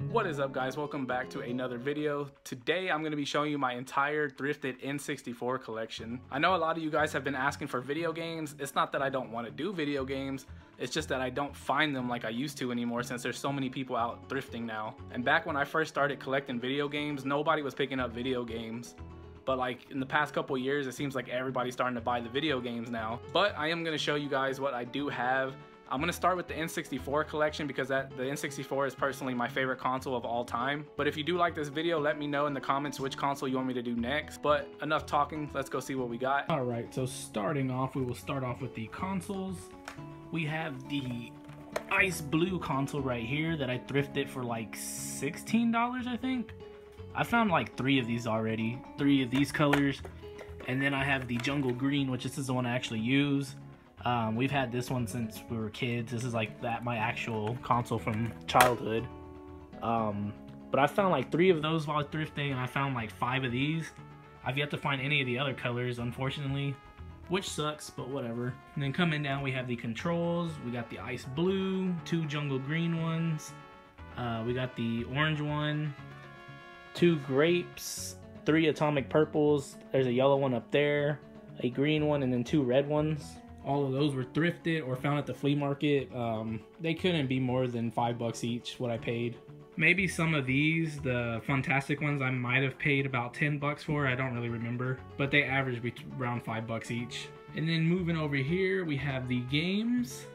What is up, guys? Welcome back to another video. Today I'm going to be showing you my entire thrifted N64 collection. I know a lot of you guys have been asking for video games. It's not that I don't want to do video games, it's just that I don't find them like I used to anymore since there's so many people out thrifting now. And back when I first started collecting video games, nobody was picking up video games. But like in the past couple years, it seems like everybody's starting to buy the video games now. But I am going to show you guys what I do have. I'm going to start with the N64 collection because the N64 is personally my favorite console of all time. But if you do like this video, let me know in the comments which console you want me to do next. But enough talking, let's go see what we got. Alright, so starting off, we will start off with the consoles. We have the ice blue console right here that I thrifted for like $16, I think. I found like 3 of these already, 3 of these colors. And then I have the jungle green, which this is the one I actually use. We've had this one since we were kids. This is like my actual console from childhood. But I found like 3 of those while thrifting, and I found like 5 of these. I've yet to find any of the other colors, unfortunately, which sucks, but whatever. And then coming down, we have the controls. We got the ice blue, 2 jungle green ones. We got the orange one, 2 grapes, 3 atomic purples. There's a yellow one up there, a green one, and then 2 red ones. All of those were thrifted or found at the flea market. They couldn't be more than $5 each, what I paid. Maybe some of these, the Fantastic ones, I might have paid about $10 for. I don't really remember. But they averaged around $5 each. And then moving over here, we have the games.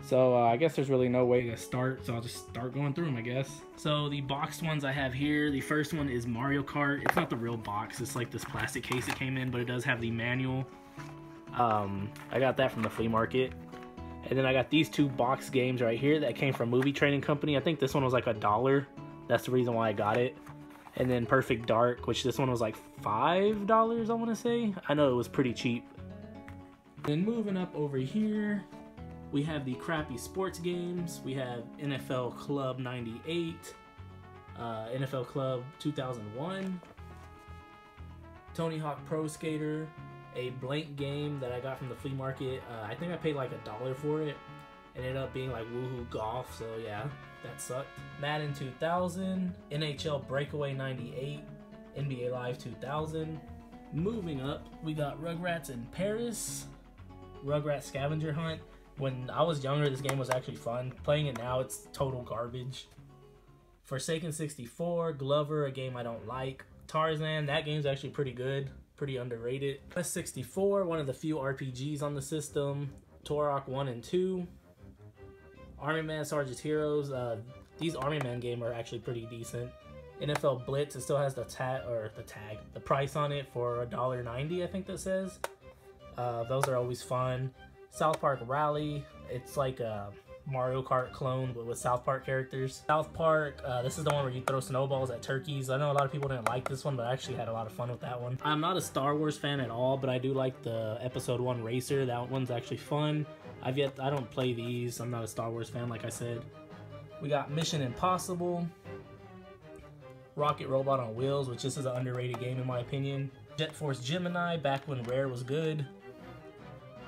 So I guess there's really no way to start, so I'll just start going through them, I guess. So the boxed ones I have here, the first one is Mario Kart. It's not the real box, it's like this plastic case it came in, but it does have the manual. I got that from the flea market. And then I got these 2 box games right here that came from Movie Trading Company. I think this one was like $1. That's the reason why I got it. And then Perfect Dark, which this one was like $5, I want to say. I know it was pretty cheap. Then moving up over here, we have the crappy sports games. We have NFL Club 98, NFL Club 2001, Tony Hawk Pro Skater, a blank game that I got from the flea market. I think I paid like $1 for it. It ended up being like Woohoo Golf, so yeah, that sucked. Madden 2000, NHL Breakaway 98, NBA Live 2000. Moving up, we got Rugrats in Paris, Rugrats Scavenger Hunt. When I was younger, this game was actually fun. Playing it now, it's total garbage. Forsaken 64, Glover, a game I don't like. Tarzan, that game's actually pretty good. Pretty underrated. S64, one of the few RPGs on the system. Turok 1 and 2. Army Man Sergeant's Heroes. These Army Man games are actually pretty decent. NFL Blitz, it still has the price on it for $1.90, I think that says. Those are always fun. South Park Rally, it's like a Mario Kart clone but with South Park characters. South Park, this is the one where you throw snowballs at turkeys. I know a lot of people didn't like this one, but I actually had a lot of fun with that one. I'm not a Star Wars fan at all, but I do like the Episode 1 Racer. That one's actually fun. I don't play these. I'm not a Star Wars fan, like I said. We got Mission Impossible, Rocket Robot on Wheels, which this is an underrated game in my opinion. Jet Force Gemini, back when Rare was good.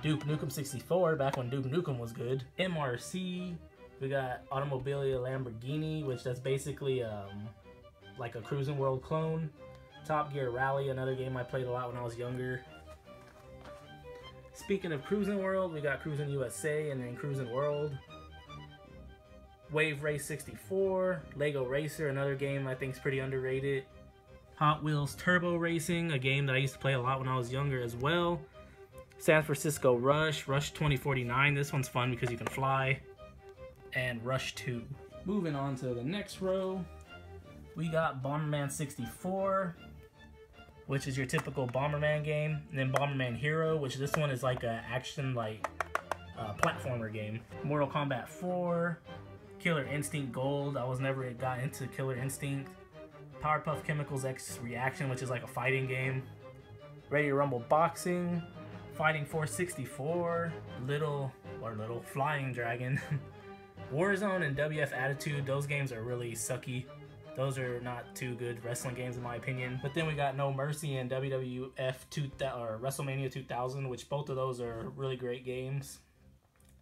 Duke Nukem 64, back when Duke Nukem was good. MRC, we got Automobilia Lamborghini, which that's basically like a Cruising World clone. Top Gear Rally, another game I played a lot when I was younger. Speaking of Cruising World, we got Cruising USA and then Cruising World. Wave Race 64, Lego Racer, another game I think is pretty underrated. Hot Wheels Turbo Racing, a game that I used to play a lot when I was younger as well. San Francisco Rush, Rush 2049, this one's fun because you can fly. And Rush 2. Moving on to the next row, we got Bomberman 64, which is your typical Bomberman game. And then Bomberman Hero, which this one is like a action platformer game. Mortal Kombat 4, Killer Instinct Gold, I was never got into Killer Instinct. Powerpuff Chemicals X Reaction, which is like a fighting game. Ready to Rumble Boxing, Fighting Force 64, Little Flying Dragon, Warzone and WF Attitude. Those games are really sucky. Those are not too good wrestling games in my opinion. But then we got No Mercy and WrestleMania 2000, which both of those are really great games.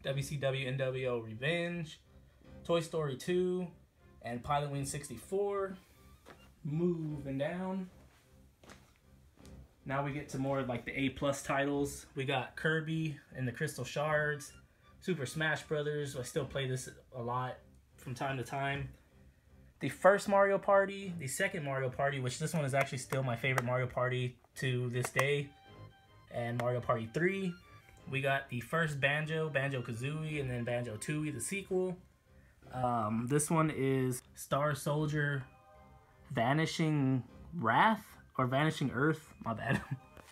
WCW NWO Revenge, Toy Story 2, and Pilot Wing 64. Moving down. Now we get to more like the A+ titles. We got Kirby and the Crystal Shards, Super Smash Brothers. I still play this a lot from time to time. The first Mario Party, the second Mario Party, which this one is actually still my favorite Mario Party to this day, and Mario Party 3. We got the first Banjo, Banjo-Kazooie, and then Banjo-Tooie, the sequel. This one is Star Soldier Vanishing Wrath, or Vanishing Earth, my bad.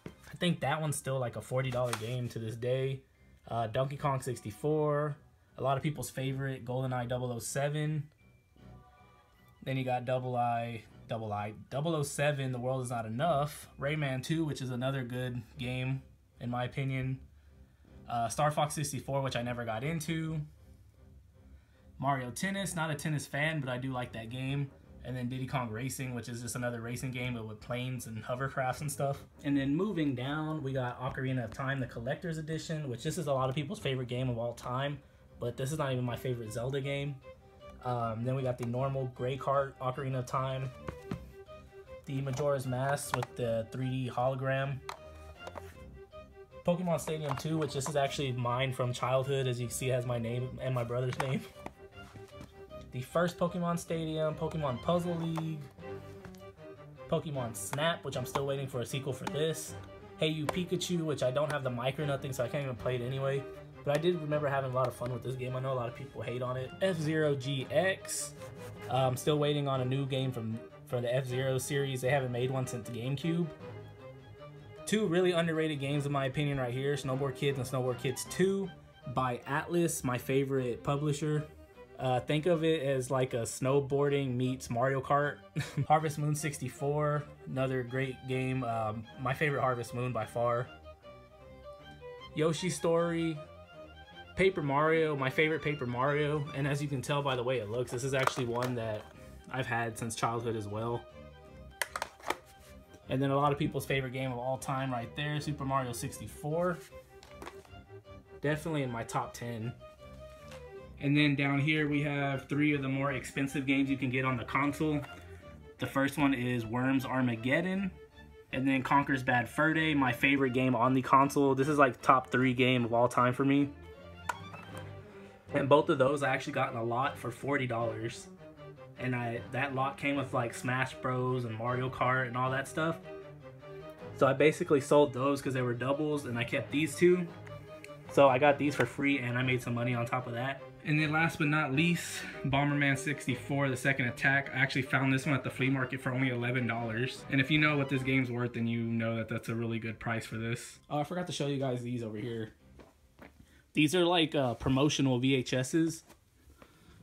I think that one's still like a $40 game to this day. Donkey Kong 64, a lot of people's favorite, GoldenEye 007. Then you got 007, The World Is Not Enough. Rayman 2, which is another good game, in my opinion. Star Fox 64, which I never got into. Mario Tennis, not a tennis fan, but I do like that game. And then Diddy Kong Racing, which is just another racing game, but with planes and hovercrafts and stuff. And then moving down, we got Ocarina of Time, the Collector's Edition, which this is a lot of people's favorite game of all time, but this is not even my favorite Zelda game. Then we got the normal Gray Cart Ocarina of Time, the Majora's Mask with the 3D hologram, Pokemon Stadium 2, which this is actually mine from childhood, as you can see, it has my name and my brother's name. The first Pokemon Stadium, Pokemon Puzzle League, Pokemon Snap, which I'm still waiting for a sequel for this. Hey You Pikachu, which I don't have the mic or nothing, so I can't even play it anyway. But I did remember having a lot of fun with this game. I know a lot of people hate on it. F-Zero GX. I'm still waiting on a new game for the F-Zero series. They haven't made one since GameCube. Two really underrated games in my opinion right here. Snowboard Kids and Snowboard Kids 2 by Atlas, my favorite publisher. Think of it as like a snowboarding meets Mario Kart. Harvest Moon 64, another great game. My favorite Harvest Moon by far. Yoshi Story. Paper Mario, my favorite Paper Mario. And as you can tell by the way it looks, this is actually one that I've had since childhood as well. And then a lot of people's favorite game of all time right there, Super Mario 64. Definitely in my top 10. And then down here we have 3 of the more expensive games you can get on the console. The first one is Worms Armageddon. And then Conker's Bad Fur Day, my favorite game on the console. This is like top 3 game of all time for me. And both of those I actually got in a lot for $40. And that lot came with like Smash Bros and Mario Kart and all that stuff. So I basically sold those because they were doubles, and I kept these 2. So I got these for free and I made some money on top of that. And then last but not least, Bomberman 64, the second attack. I actually found this one at the flea market for only $11. And if you know what this game's worth, then you know that that's a really good price for this. I forgot to show you guys these over here. These are like promotional VHSs.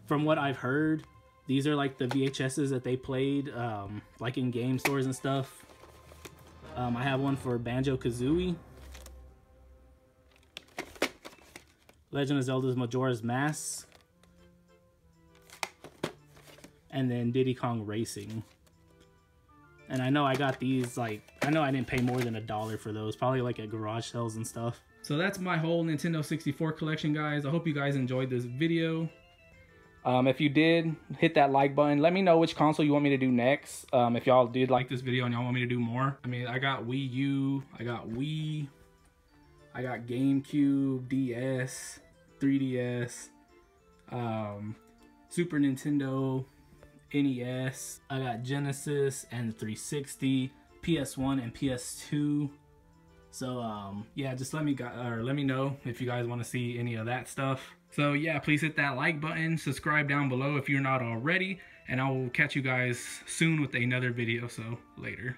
From what I've heard, these are like the VHSs that they played like in game stores and stuff. I have one for Banjo-Kazooie, Legend of Zelda's Majora's Mask, and then Diddy Kong Racing. And I know I got these, like, I know I didn't pay more than $1 for those, probably like at garage sales and stuff. So that's my whole Nintendo 64 collection, guys. I hope you guys enjoyed this video. If you did, hit that like button. Let me know which console you want me to do next. If y'all did like this video and y'all want me to do more. I mean, I got Wii U, I got Wii, I got GameCube, DS, 3DS, Super Nintendo, NES. I got Genesis and 360, PS1 and PS2. So yeah, just let me know if you guys want to see any of that stuff. So yeah, please hit that like button, subscribe down below if you're not already, and I will catch you guys soon with another video. So later.